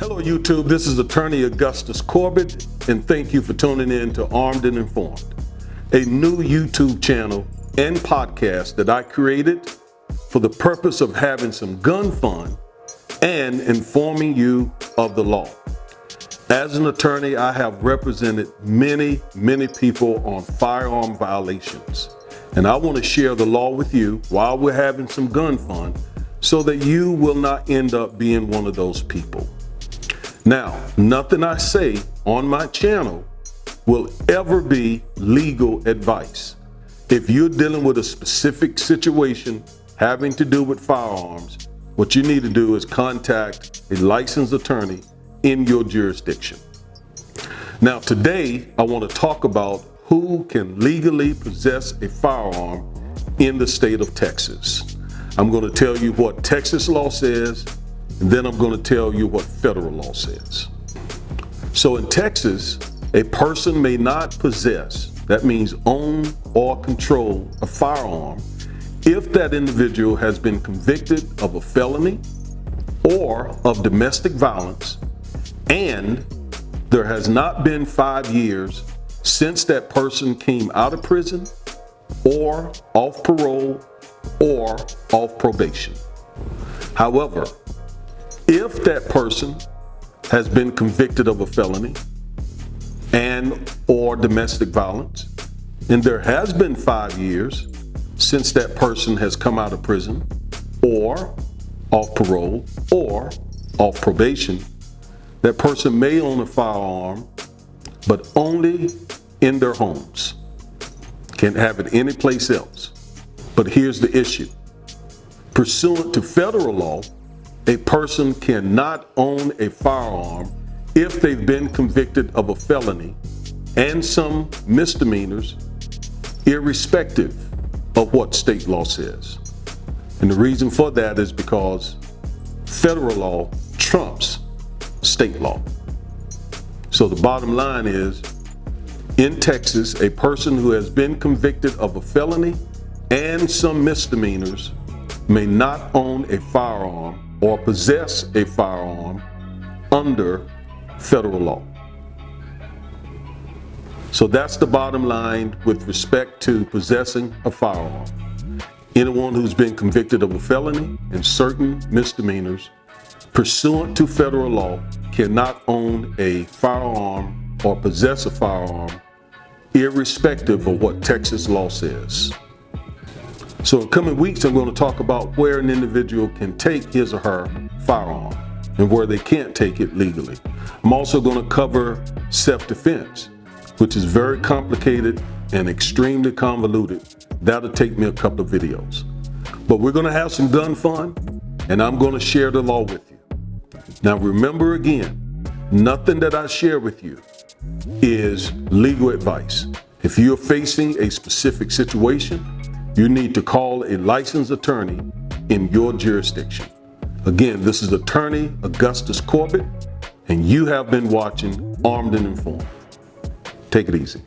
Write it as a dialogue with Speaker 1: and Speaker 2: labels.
Speaker 1: Hello YouTube, this is Attorney Augustus Corbett, and thank you for tuning in to Armed and Informed, a new YouTube channel and podcast that I created for the purpose of having some gun fun and informing you of the law. As an attorney, I have represented many people on firearm violations, and I want to share the law with you while we're having some gun fun so that you will not end up being one of those people. Now, nothing I say on my channel will ever be legal advice. If you're dealing with a specific situation having to do with firearms, what you need to do is contact a licensed attorney in your jurisdiction. Now, today, I want to talk about who can legally possess a firearm in the state of Texas. I'm going to tell you what Texas law says, and then I'm going to tell you what federal law says. So in Texas, a person may not possess, that means own or control, a firearm if that individual has been convicted of a felony or of domestic violence, and there has not been 5 years since that person came out of prison or off parole or off probation. However, if that person has been convicted of a felony and or domestic violence, and there has been 5 years since that person has come out of prison or off parole or off probation, that person may own a firearm, but only in their homes. Can't have it anyplace else. But here's the issue. Pursuant to federal law, a person cannot own a firearm if they've been convicted of a felony and some misdemeanors, irrespective of what state law says. And the reason for that is because federal law trumps state law. So the bottom line is, in Texas, a person who has been convicted of a felony and some misdemeanors may not own a firearm or possess a firearm under federal law. So that's the bottom line with respect to possessing a firearm. Anyone who's been convicted of a felony and certain misdemeanors pursuant to federal law cannot own a firearm or possess a firearm irrespective of what Texas law says. So in coming weeks, I'm going to talk about where an individual can take his or her firearm and where they can't take it legally. I'm also going to cover self-defense, which is very complicated and extremely convoluted. That'll take me a couple of videos. But we're going to have some gun fun, and I'm going to share the law with you. Now remember again, nothing that I share with you is legal advice. If you're facing a specific situation, you need to call a licensed attorney in your jurisdiction. Again, this is Attorney Augustus Corbett, and you have been watching Armed and Informed. Take it easy.